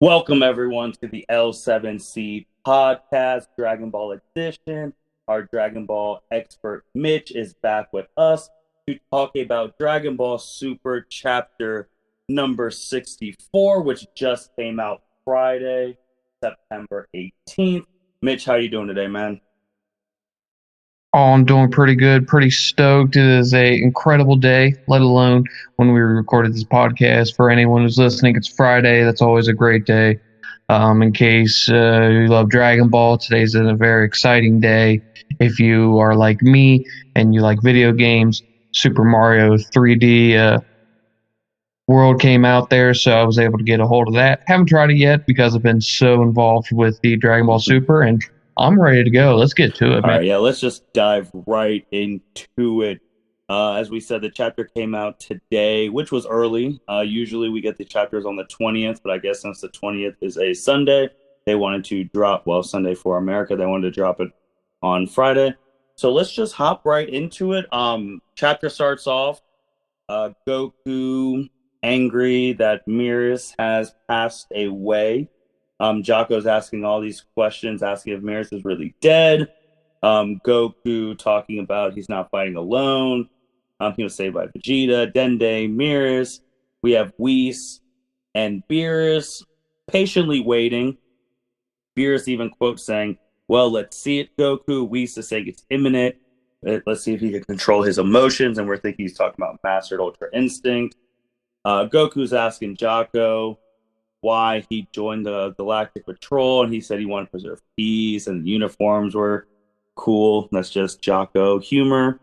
Welcome everyone to the L7C podcast, Dragon Ball edition. Our Dragon Ball expert Mitch is back with us to talk about Dragon Ball Super Chapter number 64, which just came out Friday, September 18th. Mitch, how you doing today, man? Oh, I'm doing pretty good, pretty stoked. It is a incredible day, let alone when we recorded this podcast. For anyone who's listening, it's Friday. That's always a great day. In case you love Dragon Ball, today's a very exciting day. If you are like me and you like video games, Super Mario 3D World came out there, so I was able to get a hold of that. Haven't tried it yet because I've been so involved with the Dragon Ball Super, and I'm ready to go. Let's get to it, All man. right, yeah, let's just dive right into it. As we said, the chapter came out today, which was early. Usually we get the chapters on the 20th, but I guess since the 20th is a Sunday, they wanted to drop, well, Sunday for America, they wanted to drop it on Friday. So let's just hop right into it. Chapter starts off, Goku angry that Miris has passed away. Jocko's asking all these questions, asking if Miris is really dead. Goku talking about he's not fighting alone. He was saved by Vegeta, Dende, Miris. We have Whis and Beerus patiently waiting. Beerus even quotes saying, "Well, let's see it, Goku." Whis is saying it's imminent. Let's see if he can control his emotions. And we're thinking he's talking about Mastered Ultra Instinct. Goku's asking Jocko why he joined the Galactic Patrol, and he said he wanted to preserve peace, and the uniforms were cool. That's just Jocko humor.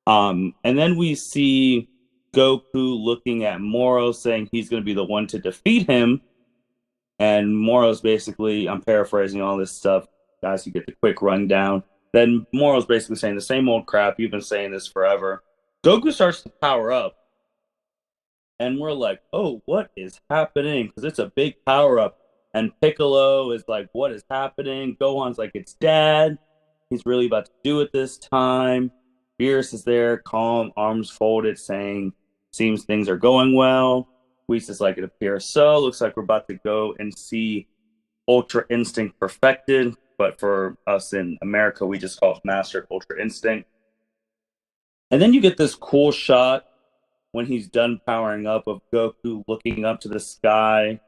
And then we see Goku looking at Moro, saying he's going to be the one to defeat him. And Moro's basically, I'm paraphrasing all this stuff, guys. You get the quick rundown. Then Moro's basically saying the same old crap. You've been saying this forever. Goku starts to power up, and we're like, "Oh, what is happening?" Because it's a big power up. And Piccolo is like, "What is happening?" Gohan's like, "It's Dad. He's really about to do it this time." Beerus is there, calm, arms folded, saying, "Seems things are going well." Whis is like, "It appears so. Looks like we're about to go and see Ultra Instinct perfected." But for us in America, we just call it Mastered Ultra Instinct. And then you get this cool shot when he's done powering up of Goku looking up to the sky.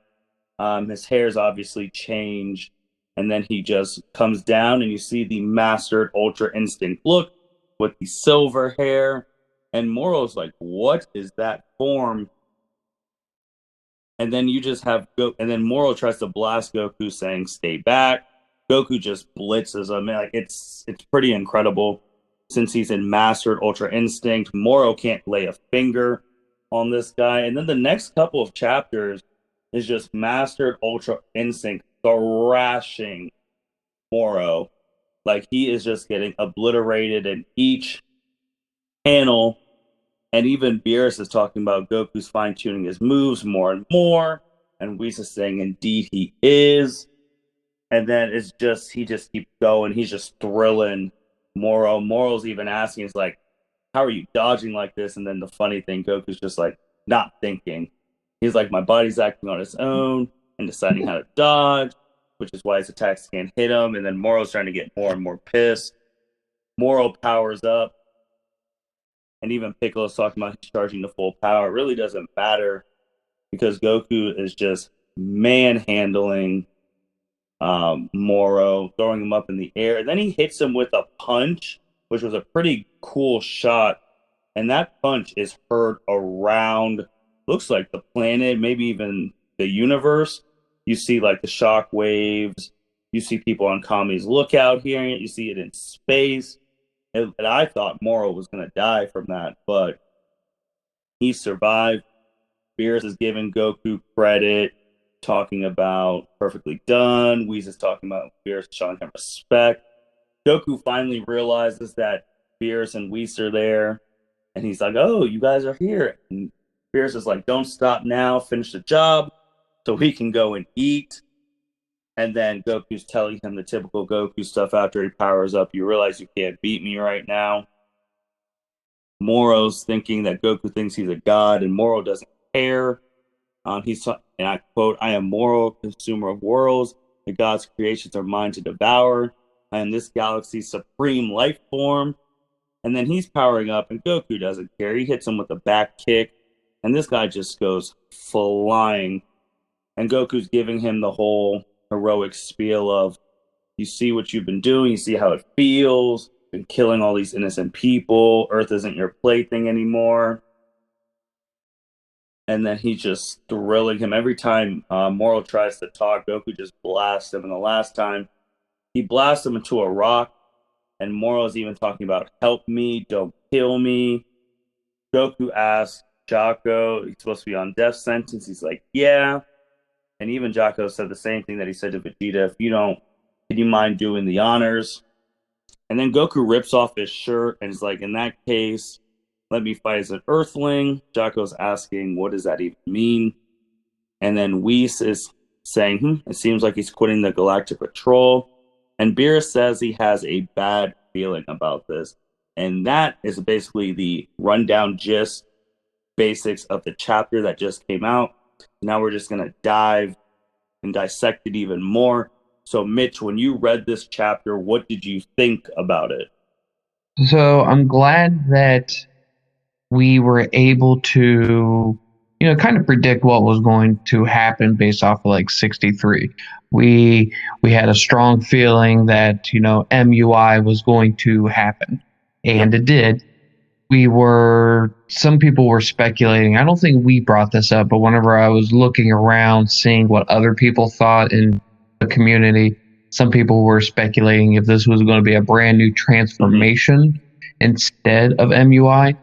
His hair's obviously changed, and then he just comes down, and you see the Mastered Ultra Instinct look with the silver hair. And Moro's like, "What is that form?" And then you just have and then Moro tries to blast Goku, saying, "Stay back." Goku just blitzes him. Like it's pretty incredible. Since he's in Mastered Ultra Instinct, Moro can't lay a finger on this guy. And then the next couple of chapters is just Mastered Ultra Instinct thrashing Moro. Like he is just getting obliterated in each panel. And even Beerus is talking about Goku's fine tuning his moves more and more. And Whis is saying, "Indeed, he is." And then it's just, he just keeps going. He's just thrilling Moro. Moro's even asking, he's like, "How are you dodging like this?" And then the funny thing, Goku's just like, not thinking. He's like, "My body's acting on its own and deciding how to dodge," which is why his attacks can't hit him. And then Moro's trying to get more and more pissed. Moro powers up. And even Piccolo's talking about he's charging the full power. It really doesn't matter because Goku is just manhandling Moro, throwing him up in the air. And then he hits him with a punch, which was a pretty cool shot. And that punch is heard around, looks like the planet, maybe even the universe. You see like the shock waves. You see people on Kami's lookout hearing it. You see it in space. And I thought Moro was going to die from that, but he survived. Beerus is giving Goku credit, talking about perfectly done. Whis is talking about Beerus showing him respect. Goku finally realizes that Beerus and Whis are there, and he's like, "Oh, you guys are here." And Beerus is like, "Don't stop now. Finish the job so we can go and eat." And then Goku's telling him the typical Goku stuff after he powers up. "You realize you can't beat me right now." Moro's thinking that Goku thinks he's a god, and Moro doesn't care. He's and I quote, "I am moral consumer of worlds. The gods' creations are mine to devour. I am this galaxy's supreme life form." And then he's powering up, and Goku doesn't care. He hits him with a back kick, and this guy just goes flying. And Goku's giving him the whole heroic spiel of, you see what you've been doing, you see how it feels, been killing all these innocent people, Earth isn't your plaything anymore. And then he's just thrilling him. Every time Moro tries to talk, Goku just blasts him. And the last time, he blasts him into a rock, and Moro's even talking about, help me, don't kill me. Goku asks Jocko, he's supposed to be on death sentence. He's like, yeah. And even Jocko said the same thing that he said to Vegeta, if you don't, can you mind doing the honors? And then Goku rips off his shirt and is like, in that case, let me fight as an Earthling. Jocko's asking, what does that even mean? And then Whis is saying, it seems like he's quitting the Galactic Patrol. And Beerus says he has a bad feeling about this. And that is basically the rundown gist, basics of the chapter that just came out. Now we're just going to dive and dissect it even more. So, Mitch, when you read this chapter, what did you think about it? So I'm glad that we were able to, kind of predict what was going to happen based off of like 63. We had a strong feeling that, MUI was going to happen, and Yep. it did. Some people were speculating. I don't think we brought this up, but whenever I was looking around, seeing what other people thought in the community, some people were speculating if this was going to be a brand new transformation instead of MUI.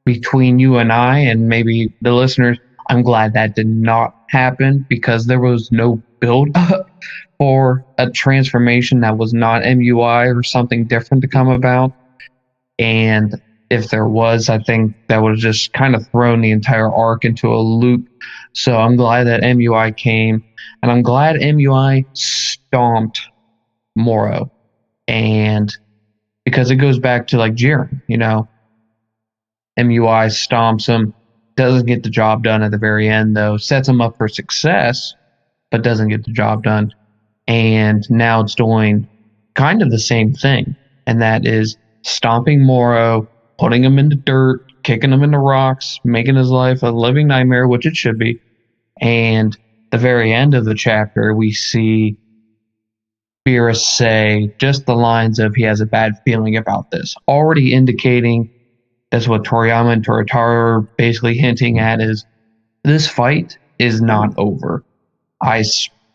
Between you and I, and maybe the listeners, I'm glad that did not happen, because there was no build up for a transformation that was not MUI or something different to come about. And if there was, I think that would have just kind of thrown the entire arc into a loop. So I'm glad that MUI came, and I'm glad MUI stomped Moro. And because it goes back to like Jiren, MUI stomps him, doesn't get the job done at the very end, though, sets him up for success, but doesn't get the job done. And now it's doing kind of the same thing, and that is stomping Moro, putting him into dirt, kicking him into rocks, making his life a living nightmare, which it should be. And the very end of the chapter, we see Beerus say just the lines of, he has a bad feeling about this, already indicating that's what Toriyama and Toritaro are basically hinting at, is this fight is not over. I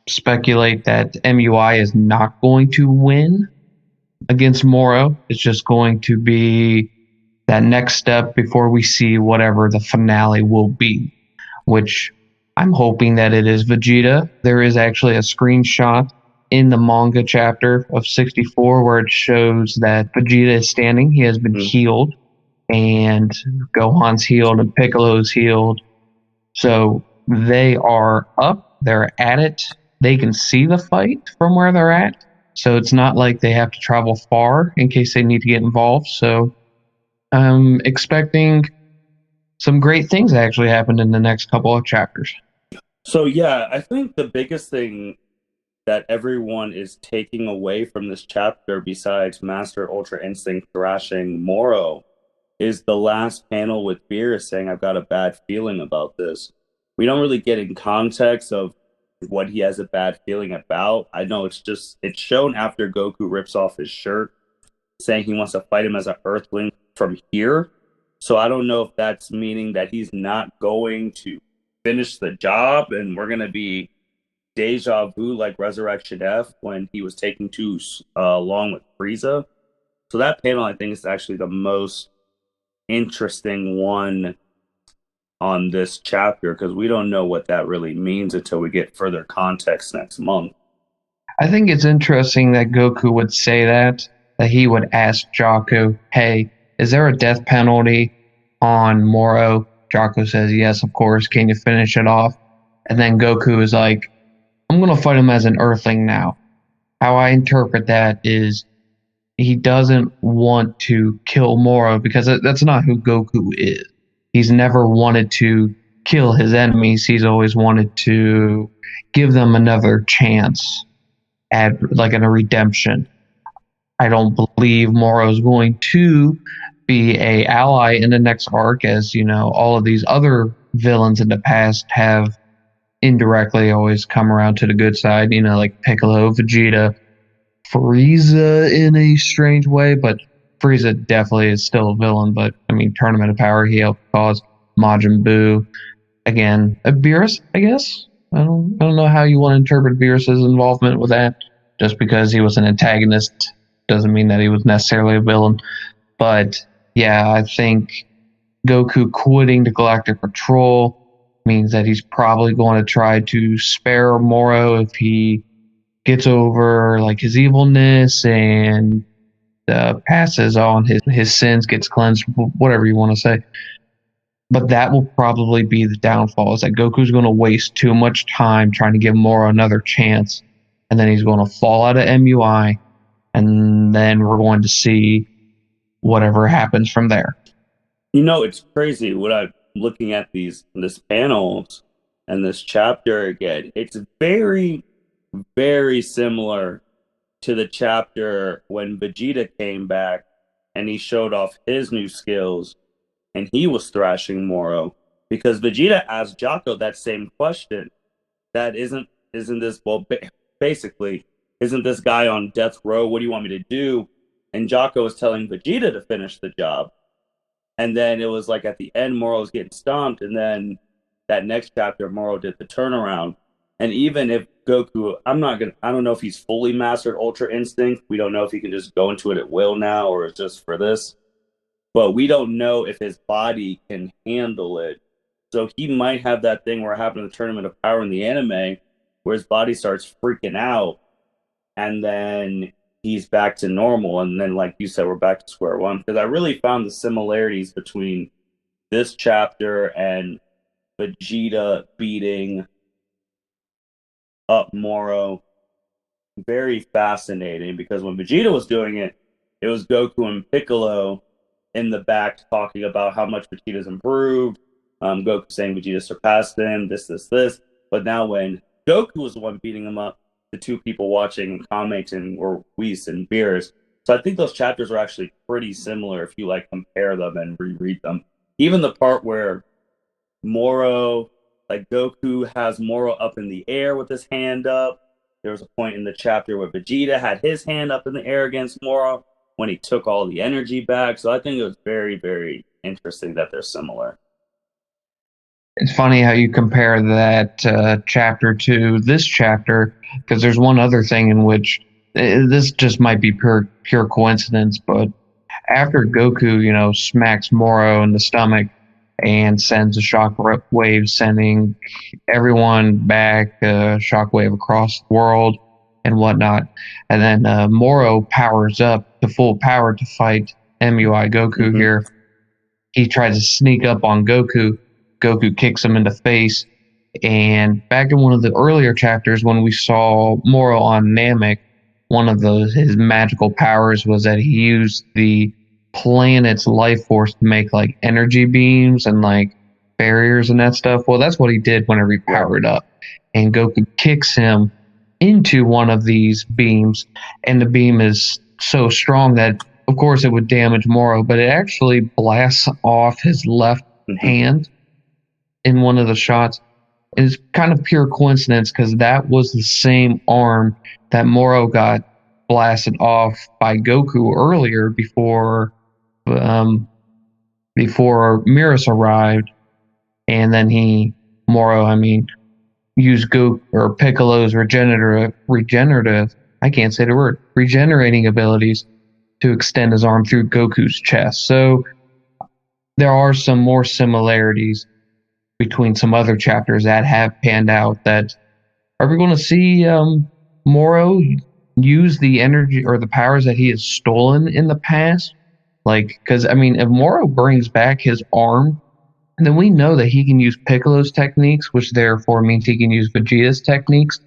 speculate that MUI is not going to win against Moro. It's just going to be that next step before we see whatever the finale will be, which I'm hoping that it is Vegeta. There is actually a screenshot in the manga chapter of 64 where it shows that Vegeta is standing. He has been healed, and Gohan's healed, and Piccolo's healed. So they are up. They're at it. They can see the fight from where they're at. So it's not like they have to travel far in case they need to get involved. So I'm expecting some great things actually happen in the next couple of chapters. So, yeah, I think the biggest thing that everyone is taking away from this chapter, besides Master Ultra Instinct thrashing Moro, is the last panel with Beerus saying, I've got a bad feeling about this. We don't really get in context of what he has a bad feeling about. I know it's shown after Goku rips off his shirt, saying he wants to fight him as an Earthling from here. So I don't know if that's meaning that he's not going to finish the job, and we're going to be deja vu like Resurrection F when he was taking too long with Frieza. So that panel, I think, is actually the most interesting one on this chapter, because we don't know what that really means until we get further context next month. I think it's interesting that Goku would say that he would ask Jocko, hey, is there a death penalty on Moro? Jocko says, yes, of course. Can you finish it off? And then Goku is like, I'm going to fight him as an Earthling now. How I interpret that is he doesn't want to kill Moro, because that's not who Goku is. He's never wanted to kill his enemies. He's always wanted to give them another chance at like in a redemption. I don't believe Moro is going to be a ally in the next arc, as you know, all of these other villains in the past have indirectly always come around to the good side. You know, like Piccolo, Vegeta, Frieza in a strange way, but Frieza definitely is still a villain. But I mean, Tournament of Power, he helped cause Majin Buu. Again, Beerus, I guess. I don't know how you want to interpret Beerus's involvement with that. Just because he was an antagonist doesn't mean that he was necessarily a villain. But yeah, I think Goku quitting the Galactic Patrol means that he's probably going to try to spare Moro if he gets over like his evilness and passes on his sins, gets cleansed, whatever you want to say. But that will probably be the downfall, is that Goku's going to waste too much time trying to give Moro another chance, and then he's going to fall out of MUI, and then we're going to see whatever happens from there. You know, it's crazy what I'm looking at this panels and this chapter again. It's very, very similar to the chapter when Vegeta came back and he showed off his new skills and he was thrashing Moro, because Vegeta asked Jocko that same question. That isn't this, well, basically, isn't this guy on death row? What do you want me to do? And Jocko was telling Vegeta to finish the job. And then it was like at the end, Moro was getting stomped, and then that next chapter, Moro did the turnaround. And even if Goku, I don't know if he's fully mastered Ultra Instinct. We don't know if he can just go into it at will now, or it's just for this. But we don't know if his body can handle it. So he might have that thing where it happened in the Tournament of Power in the anime, where his body starts freaking out, and then he's back to normal. And then, like you said, we're back to square one. Because I really found the similarities between this chapter and Vegeta beating up Moro very fascinating. Because when Vegeta was doing it, it was Goku and Piccolo in the back talking about how much Vegeta's improved. Goku saying Vegeta surpassed him, this. But now when Goku was the one beating him up, the two people watching and commenting were Whis and Beerus. So I think those chapters are actually pretty similar if you like compare them and reread them. Even the part where Moro, like Goku has Moro up in the air with his hand up. There was a point in the chapter where Vegeta had his hand up in the air against Moro when he took all the energy back. So I think it was very, very interesting that they're similar. It's funny how you compare that chapter to this chapter, because there's one other thing in which this just might be pure coincidence, but after Goku, you know, smacks Moro in the stomach and sends a shockwave, sending everyone back, shockwave across the world and whatnot, and then Moro powers up to full power to fight MUI Goku here. He tries to sneak up on Goku. Goku kicks him in the face. And back in one of the earlier chapters, when we saw Moro on Namek, one of his magical powers was that he used the planet's life force to make like energy beams and like barriers and that stuff. Well, that's what he did whenever he powered up. And Goku kicks him into one of these beams, and the beam is so strong that, of course, it would damage Moro, but it actually blasts off his left hand in one of the shots. And it's kind of pure coincidence because that was the same arm that Moro got blasted off by Goku earlier before Mirrors arrived, and then used Goku or Piccolo's regenerative I can't say the word regenerating abilities to extend his arm through Goku's chest. So there are some more similarities between some other chapters that have panned out. That are we going to see Moro use the energy or the powers that he has stolen in the past? Like, because I mean, if Moro brings back his arm, then we know that he can use Piccolo's techniques, which therefore means he can use Vegeta's techniques.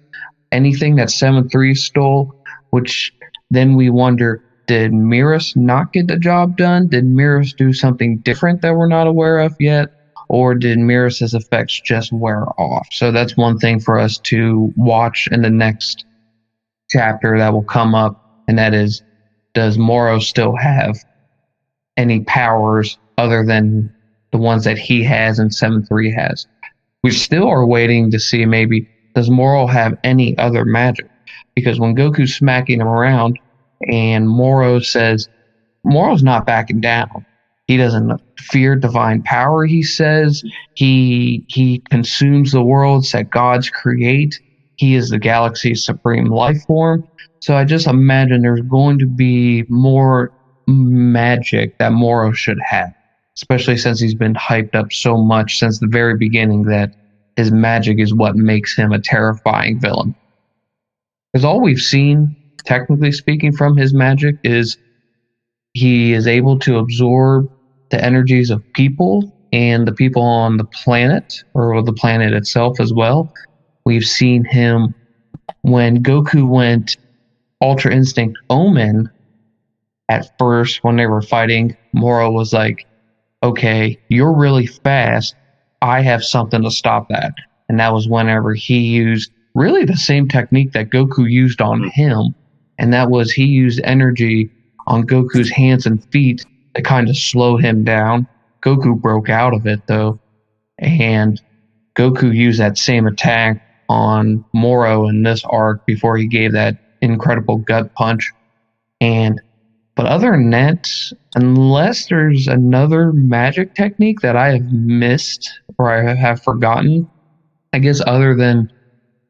Anything that 7-3 stole, which then we wonder, did Mirrors not get the job done? Did Mirrors do something different that we're not aware of yet? or did Miris's effects just wear off? So that's one thing for us to watch in the next chapter that will come up, and that is, does Moro still have any powers other than the ones that he has and 7-3 has? We still are waiting to see, maybe, does Moro have any other magic? Because when Goku's smacking him around and Moro says, Moro's not backing down. He doesn't fear divine power, he says. He consumes the worlds that gods create. He is the galaxy's supreme life form. So I just imagine there's going to be more magic that Moro should have, especially since he's been hyped up so much since the very beginning that his magic is what makes him a terrifying villain. Because all we've seen, technically speaking, from his magic is he is able to absorb the energies of people and the people on the planet, or the planet itself as well. We've seen him when Goku went Ultra Instinct Omen. At first, when they were fighting, Moro was like, okay, you're really fast. I have something to stop that. And that was whenever he used really the same technique that Goku used on him. And that was, he used energy on Goku's hands and feet to kind of slow him down. Goku broke out of it, though. And Goku used that same attack on Moro in this arc before he gave that incredible gut punch. But other than that, unless there's another magic technique that I have missed or I have forgotten, I guess other than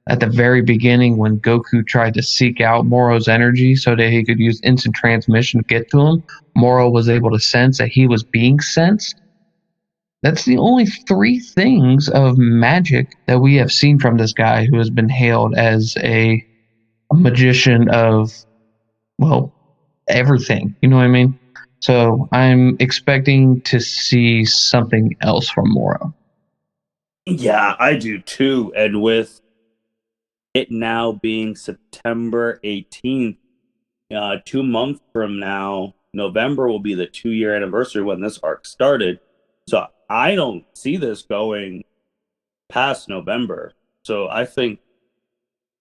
at the very beginning when Goku tried to seek out Moro's energy so that he could use instant transmission to get to him, Moro was able to sense that he was being sensed. That's the only 3 things of magic that we have seen from this guy who has been hailed as a magician of, well, everything. You know what I mean? So I'm expecting to see something else from Moro. Yeah, I do too. And with it now being September 18th, 2 months from now, November will be the 2-year anniversary when this arc started. So I don't see this going past November. So I think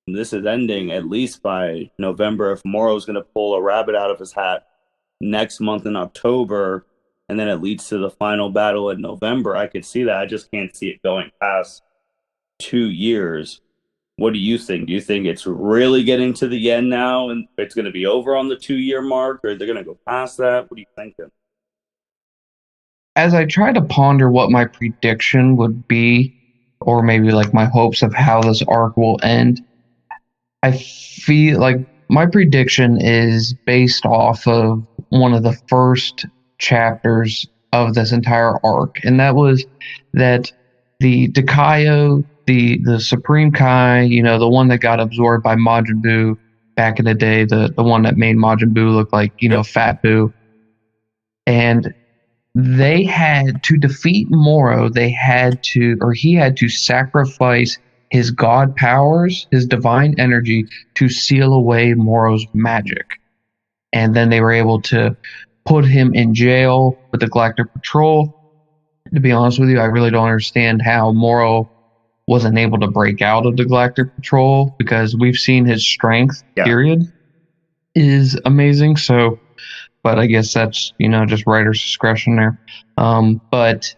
this is ending at least by November. If Moro's going to pull a rabbit out of his hat next month in October, and then it leads to the final battle in November, I could see that. I just can't see it going past 2 years. What do you think? Do you think it's really getting to the end now and it's going to be over on the 2-year mark, or they're going to go past that? What are you thinking? As I try to ponder what my prediction would be, or maybe like my hopes of how this arc will end, I feel like my prediction is based off of one of the first chapters of this entire arc, and that was that the Dakayo, the Supreme Kai, you know, the one that got absorbed by Majin Buu back in the day, the one that made Majin Buu look like, you know, Fat Buu, and they had to defeat Moro, he had to sacrifice his god powers, his divine energy, to seal away Moro's magic. And then they were able to put him in jail with the Galactic Patrol. To be honest with you, I really don't understand how Moro wasn't able to break out of the Galactic Patrol, because we've seen his strength, period, is amazing. So, but I guess that's, you know, just writer's discretion there. But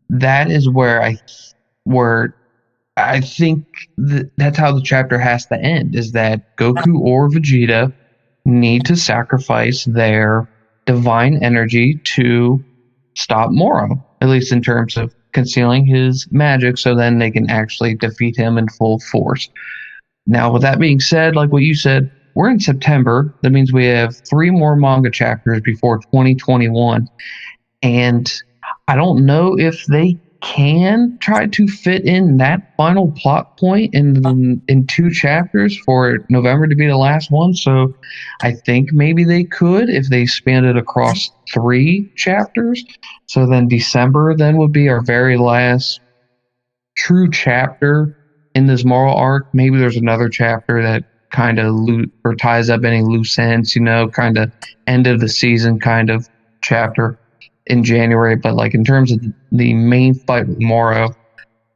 that is where I think that's how the chapter has to end, is that Goku or Vegeta need to sacrifice their divine energy to stop Moro, at least in terms of concealing his magic, so then they can actually defeat him in full force. Now, with that being said, like what you said, we're in September. That means we have 3 more manga chapters before 2021. And I don't know if they can try to fit in that final plot point in 2 chapters for November to be the last one. So I think maybe they could if they span it across 3 chapters. So then December then would be our very last true chapter in this moral arc. Maybe there's another chapter that kind of or ties up any loose ends, you know, kind of end of the season kind of chapter. in January, but like in terms of the main fight with Moro,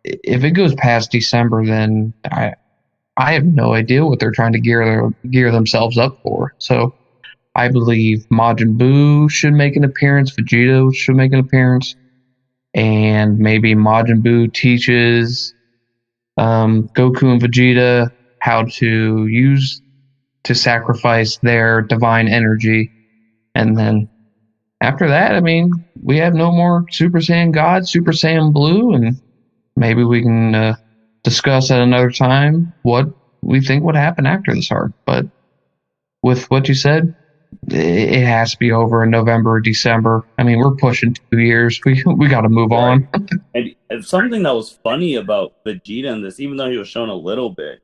if it goes past December, then I have no idea what they're trying to gear themselves up for. So I believe Majin Buu should make an appearance, Vegeta should make an appearance, and maybe Majin Buu teaches Goku and Vegeta how to sacrifice their divine energy, and then after that, I mean, we have no more Super Saiyan God, Super Saiyan Blue, and maybe we can discuss at another time what we think would happen after this arc. But with what you said, it has to be over in November or December. I mean, we're pushing 2 years. We got to move Right. on. And something that was funny about Vegeta in this, even though he was shown a little bit,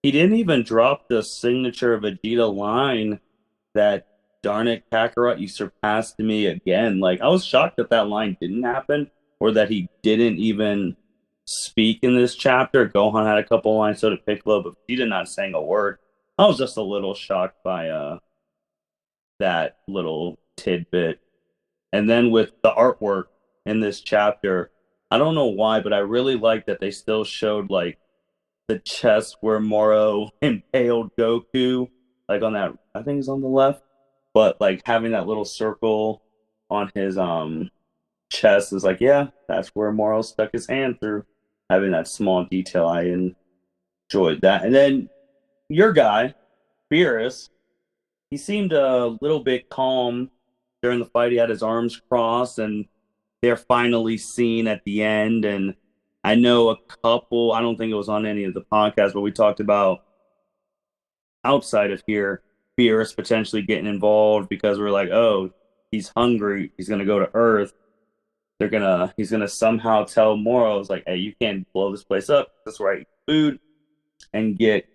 he didn't even drop the signature Vegeta line that "Darn it, Kakarot, you surpassed me again." Like, I was shocked that that line didn't happen, or that he didn't even speak in this chapter. Gohan had a couple lines, so did Piccolo, but Vegeta not saying a word. I was just a little shocked by that little tidbit. And then with the artwork in this chapter, I don't know why, but I really like that they still showed like the chest where Moro impaled Goku, like on that, I think it's on the left, but like having that little circle on his chest is like, yeah, that's where Moro stuck his hand through. Having that small detail, I enjoyed that. And then your guy, Beerus, he seemed a little bit calm during the fight. He had his arms crossed, and they're finally seen at the end. And I know a couple, I don't think it was on any of the podcasts, but we talked about outside of here, Beerus potentially getting involved because we're like, oh, he's hungry. He's going to go to Earth. He's going to somehow tell Moro, like, hey, you can't blow this place up. That's where I eat food and get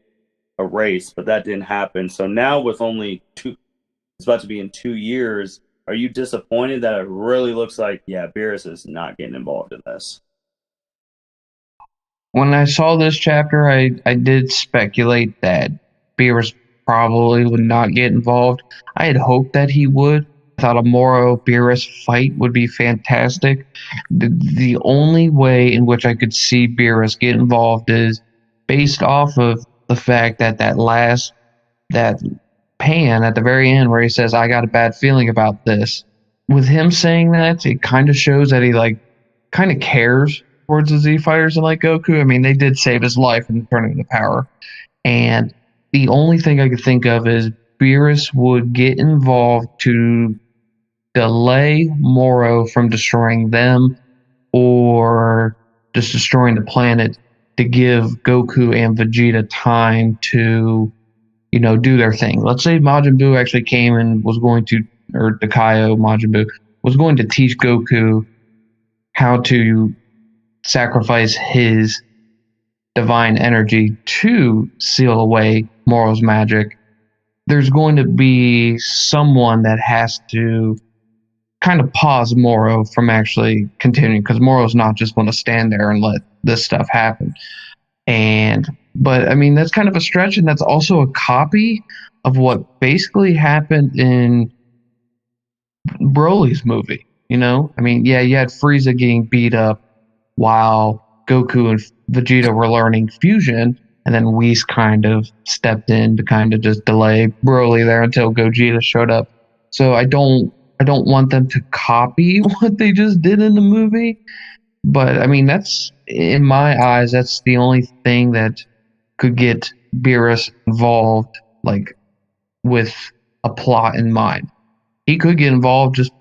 erased. But that didn't happen. So now with only it's about to be in 2 years. Are you disappointed that it really looks like, yeah, Beerus is not getting involved in this? When I saw this chapter, I did speculate that Beerus probably would not get involved. I had hoped that he would. I thought a Moro Beerus fight would be fantastic. The only way in which I could see Beerus get involved is based off of the fact that that pan at the very end where he says, I got a bad feeling about this. With him saying that, it kind of shows that he like kind of cares towards the Z fighters and like Goku. I mean, they did save his life in turning the power. And the only thing I could think of is Beerus would get involved to delay Moro from destroying them or just destroying the planet to give Goku and Vegeta time to do their thing. Let's say Majin Buu actually came and was going to, or Dakaio Majin Buu was going to teach Goku how to sacrifice his divine energy to seal away Moro's magic. There's going to be someone that has to kind of pause Moro from actually continuing because Moro's not just going to stand there and let this stuff happen. But I mean, that's kind of a stretch, and that's also a copy of what basically happened in Broly's movie. I mean, yeah, you had Frieza getting beat up while Goku and Vegeta were learning fusion, and then Whis kind of stepped in to kind of just delay Broly there until Gogeta showed up. So I don't want them to copy what they just did in the movie, but I mean, that's in my eyes, that's the only thing that could get Beerus involved, like with a plot in mind. He could get involved just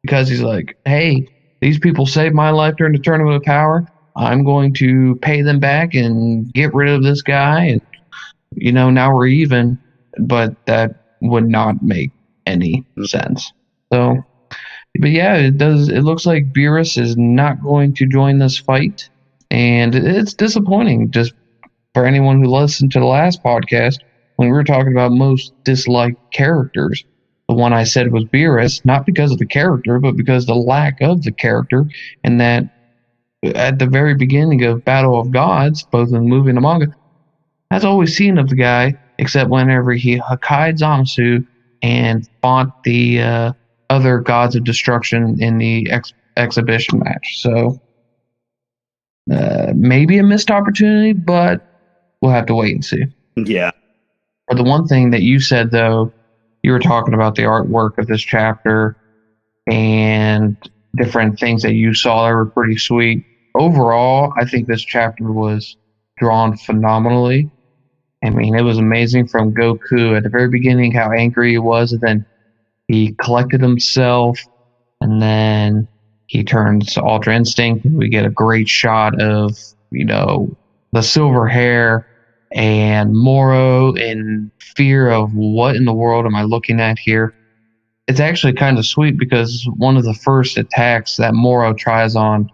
because he's like, hey, these people saved my life during the Tournament of Power. I'm going to pay them back and get rid of this guy. And, now we're even. But that would not make any sense. So, but yeah, it does. It looks like Beerus is not going to join this fight. And it's disappointing just for anyone who listened to the last podcast when we were talking about most disliked characters. The one I said was Beerus, not because of the character, but because the lack of the character, and that at the very beginning of Battle of Gods, both in the movie and the manga, that's all we've seen of the guy, except whenever he Hakkai'd Zamasu and fought the other gods of destruction in the exhibition match. So maybe a missed opportunity, but we'll have to wait and see. Yeah. But the one thing that you said, though, you were talking about the artwork of this chapter and different things that you saw that were pretty sweet. Overall, I think this chapter was drawn phenomenally. I mean, it was amazing from Goku at the very beginning, how angry he was, and then he collected himself, and then he turns to Ultra Instinct, and we get a great shot of, the silver hair and Moro in fear of what in the world am I looking at here? It's actually kind of sweet because one of the first attacks that Moro tries on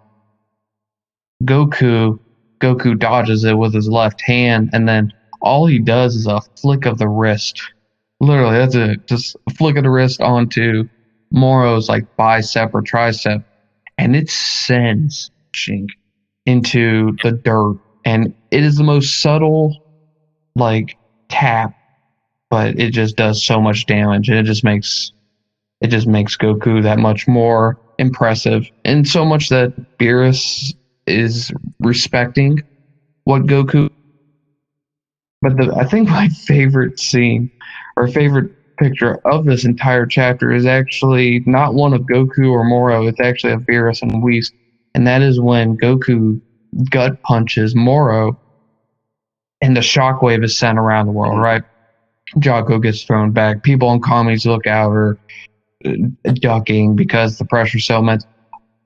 Goku, Goku dodges it with his left hand, and then all he does is a flick of the wrist. Literally, that's it. Just a flick of the wrist onto Moro's like bicep or tricep, and it sends Chink into the dirt. And it is the most subtle, like, tap, but it just does so much damage, and it just makes Goku that much more impressive, and so much that Beerus is respecting what Goku. But I think my favorite scene or favorite picture of this entire chapter is actually not one of Goku or Moro. It's actually of Beerus and Whis, and that is when Goku gut punches Moro, and the shockwave is sent around the world. Right, Jocko gets thrown back. People in commies look out or ducking because the pressure's so immense.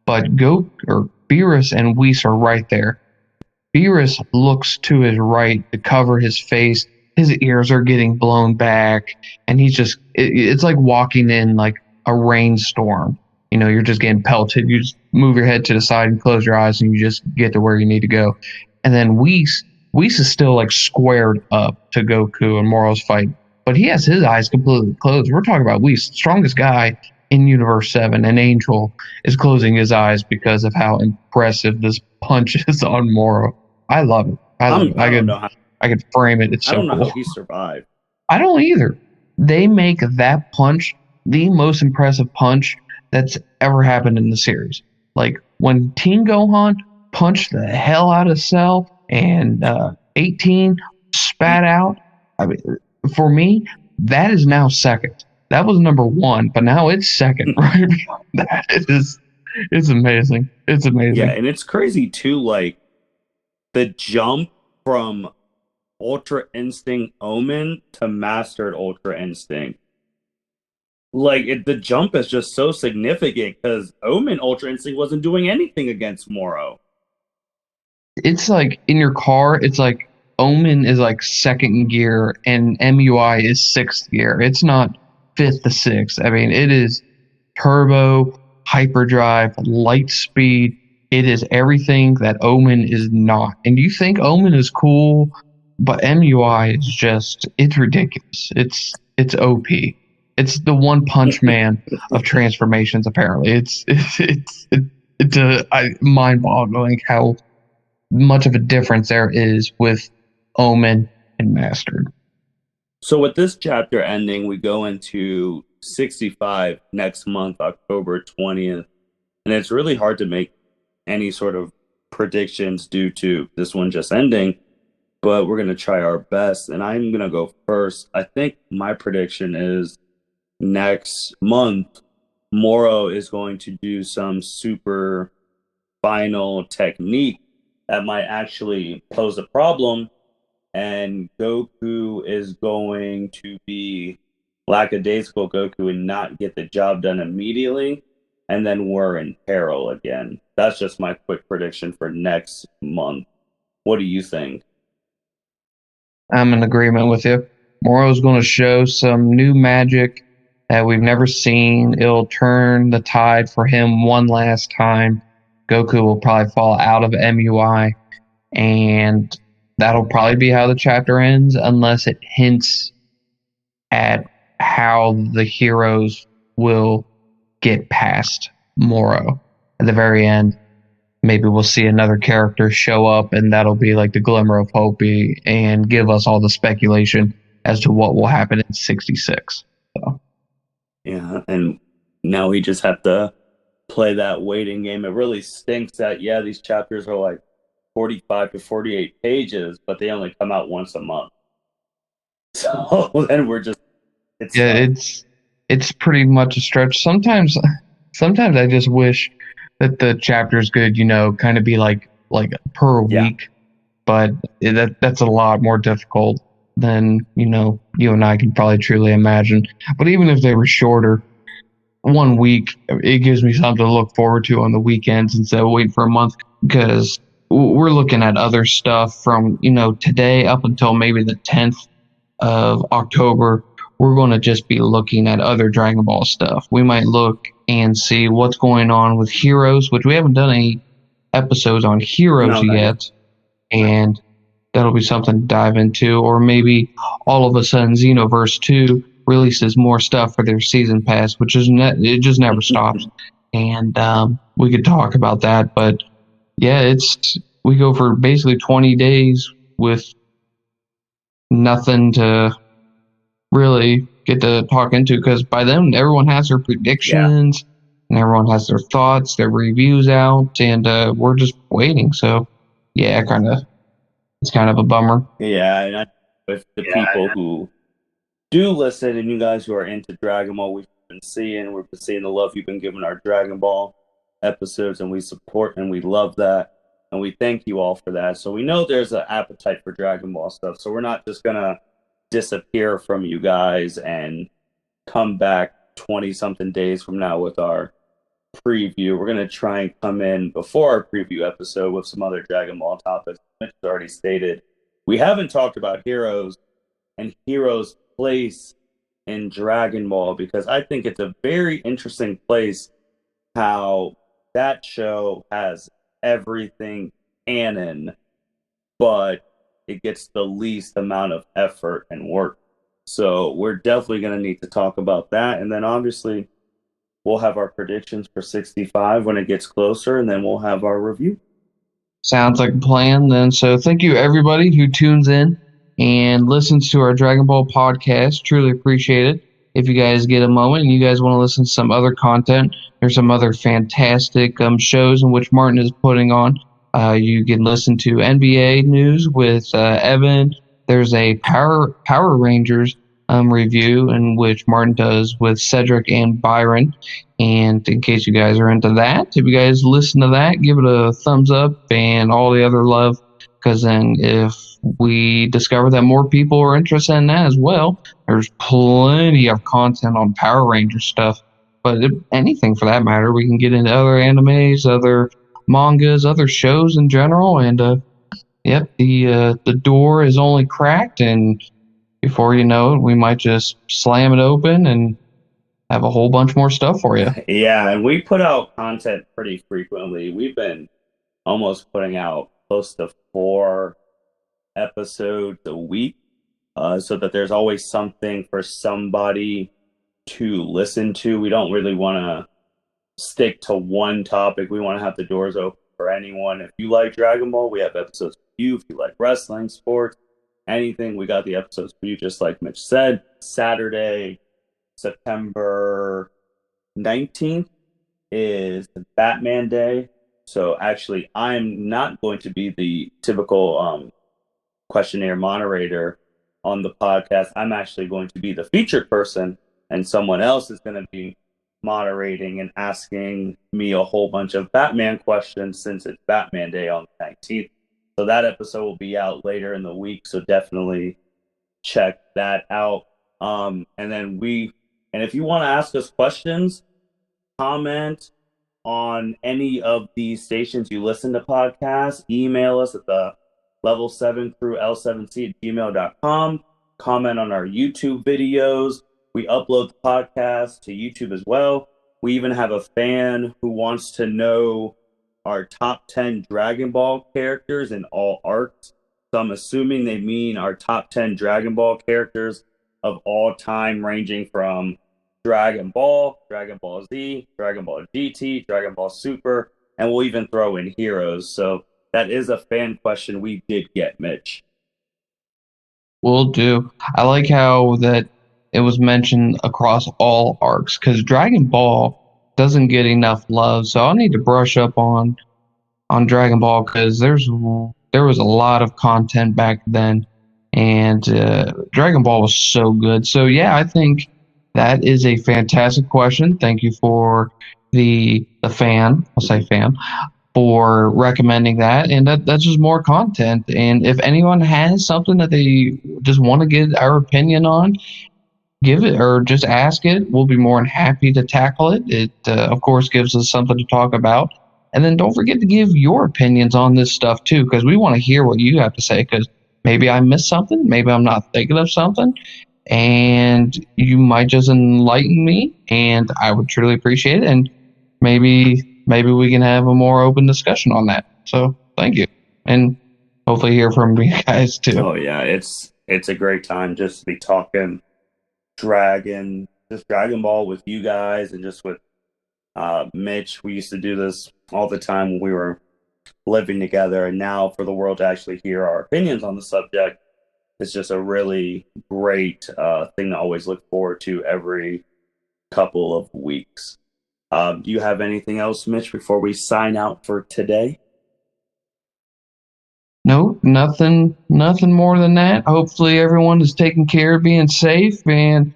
But Beerus and Whis are right there. Beerus looks to his right to cover his face. His ears are getting blown back, and it's like walking in like a rainstorm. You're just getting pelted. You just move your head to the side and close your eyes, and you just get to where you need to go. And then Whis is still like squared up to Goku and Moro's fight, but he has his eyes completely closed. We're talking about Whis, strongest guy in Universe 7, and Angel is closing his eyes because of how impressive this punch is on Moro. I love it. I don't know how. I could frame it. It's so cool. I don't know how he survived. I don't either. They make that punch the most impressive punch that's ever happened in the series. Like when Teen Gohan punched the hell out of Cell and 18 spat out. I mean, for me, that is now second. That was number one, but now it's second. Right beyond that, it's amazing. It's amazing. Yeah, and it's crazy too. Like the jump from Ultra Instinct Omen to Mastered Ultra Instinct. Like the jump is just so significant because Omen Ultra Instinct wasn't doing anything against Moro. It's like in your car, it's like Omen is like second gear and MUI is sixth gear. It's not fifth to sixth. I mean, it is turbo, hyperdrive, light speed. It is everything that Omen is not. And you think Omen is cool, but MUI is it's ridiculous. It's OP. It's the One Punch Man of transformations. Apparently, it's mind-boggling how much of a difference there is with Omen and Mastered. So with this chapter ending, we go into 65 next month, October 20th, and it's really hard to make any sort of predictions due to this one just ending. But we're going to try our best, and I'm going to go first. I think my prediction is next month, Moro is going to do some super final technique that might actually pose a problem, and Goku is going to be lackadaisical Goku and not get the job done immediately, and then we're in peril again. That's just my quick prediction for next month. What do you think? I'm in agreement with you. Moro's going to show some new magic that we've never seen. It'll turn the tide for him one last time. Goku will probably fall out of MUI, and that'll probably be how the chapter ends, unless it hints at how the heroes will get past Moro. At the very end, maybe we'll see another character show up, and that'll be like the glimmer of hope and give us all the speculation as to what will happen in 66. So. Yeah, and Now we just have to play that waiting game. It really stinks that, yeah, these chapters are like 45 to 48 pages, but they only come out once a month. So then we're just, it Yeah, sucks. it's pretty much a stretch. Sometimes I just wish that the chapters could, kind of be like per Yeah. week, but that's a lot more difficult than, you and I can probably truly imagine. But even if they were shorter, 1 week, it gives me something to look forward to on the weekends instead of waiting for a month because we're looking at other stuff from, today up until maybe the 10th of October. We're going to just be looking at other Dragon Ball stuff. We might look and see what's going on with Heroes, which we haven't done any episodes on Heroes No, not yet. yet, and that'll be something to dive into. Or maybe all of a sudden Xenoverse 2 releases more stuff for their season pass, which is it just never stops. And we could talk about that, but yeah, we go for basically 20 days with nothing to really get to talk into because by then everyone has their Yeah. predictions and everyone has their thoughts, their reviews out, and we're just waiting. So yeah, it's kind of a bummer. Yeah. And with the people who do listen and you guys who are into Dragon Ball, we've been seeing the love you've been giving our Dragon Ball episodes, and we support and we love that. And we thank you all for that. So we know there's an appetite for Dragon Ball stuff. So we're not just going to disappear from you guys and come back 20 something days from now with our preview. We're going to try and come in before our preview episode with some other Dragon Ball topics. Mitch has already stated we haven't talked about Heroes and Heroes' place in Dragon Ball because I think it's a very interesting place how that show has everything canon, but it gets the least amount of effort and work. So we're definitely going to need to talk about that. And then obviously, we'll have our predictions for 65 when it gets closer, and then we'll have our review. Sounds like a plan then. So thank you everybody who tunes in and listens to our Dragon Ball podcast. Truly appreciate it. If you guys get a moment and you guys want to listen to some other content, there's some other fantastic shows in which Martin is putting on. You can listen to NBA news with Evan. There's a Power Rangers review in which Martin does with Cedric and Byron. And in case you guys are into that, if you guys listen to that, give it a thumbs up and all the other love. Because then if we discover that more people are interested in that as well, there's plenty of content on Power Ranger stuff. But anything for that matter, we can get into other animes, other mangas, other shows in general. And yep, the door is only cracked, and before you know it, we might just slam it open and have a whole bunch more stuff for you. Yeah, and we put out content pretty frequently. We've been almost putting out close to 4 episodes a week, so that there's always something for somebody to listen to. We don't really want to stick to one topic. We want to have the doors open for anyone. If you like Dragon Ball, we have episodes for you. If you like wrestling, sports, anything, we got the episodes for you, just like Mitch said. Saturday, September 19th is Batman Day. So actually, I'm not going to be the typical questionnaire moderator on the podcast. I'm actually going to be the featured person, and someone else is going to be moderating and asking me a whole bunch of Batman questions since it's Batman Day on the 19th. So that episode will be out later in the week. So definitely check that out. And if you want to ask us questions, comment on any of these stations you listen to podcasts, email us at the level 7 crew L7C at gmail.com. Comment on our YouTube videos. We upload the podcast to YouTube as well. We even have a fan who wants to know our top 10 Dragon Ball characters in all arcs. So I'm assuming they mean our top 10 Dragon Ball characters of all time, ranging from Dragon Ball, Dragon Ball Z, Dragon Ball GT, Dragon Ball Super, and we'll even throw in Heroes. So that is a fan question we did get, Mitch. Will do. I like how that it was mentioned across all arcs because Dragon Ball doesn't get enough love. So I'll need to brush up on Dragon Ball because there was a lot of content back then, and Dragon Ball was so good. So yeah, I think that is a fantastic question. Thank you for the fan. I'll say fan for recommending that, and that's just more content. And if anyone has something that they just want to get our opinion on, give it or just ask it. We'll be more than happy to tackle it. It, of course, gives us something to talk about. And then don't forget to give your opinions on this stuff too, because we want to hear what you have to say. Because maybe I missed something, maybe I'm not thinking of something, and you might just enlighten me, and I would truly appreciate it. And maybe we can have a more open discussion on that. So thank you, and hopefully hear from you guys too. Oh yeah, it's a great time just to be talking Dragon Ball with you guys and just with Mitch. We used to do this all the time when we were living together, and now for the world to actually hear our opinions on the subject, it's just a really great thing to always look forward to every couple of weeks. Do you have anything else, Mitch, before we sign out for today? No, nothing more than that. Hopefully everyone is taking care of being safe, and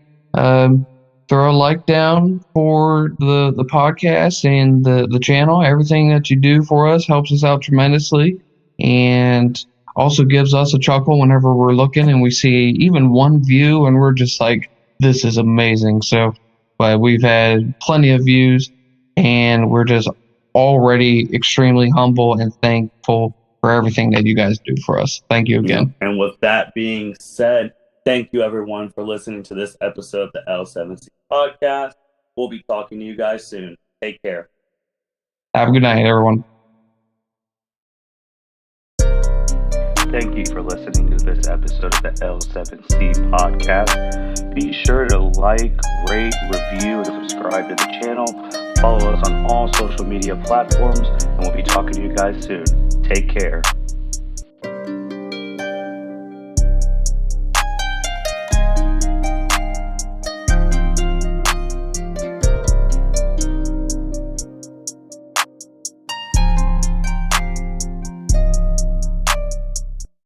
throw a like down for the podcast and the channel. Everything that you do for us helps us out tremendously, and also gives us a chuckle whenever we're looking and we see even one view and we're just like, this is amazing. So, but we've had plenty of views, and we're just already extremely humble and thankful for everything that you guys do for us. Thank you again. And with that being said, thank you everyone for listening to this episode of the L7C podcast. We'll be talking to you guys soon. Take care. Have a good night, everyone. Thank you for listening to this episode of the L7C podcast. Be sure to like, rate, review, and subscribe to the channel. Follow us on all social media platforms, and we'll be talking to you guys soon. Take care.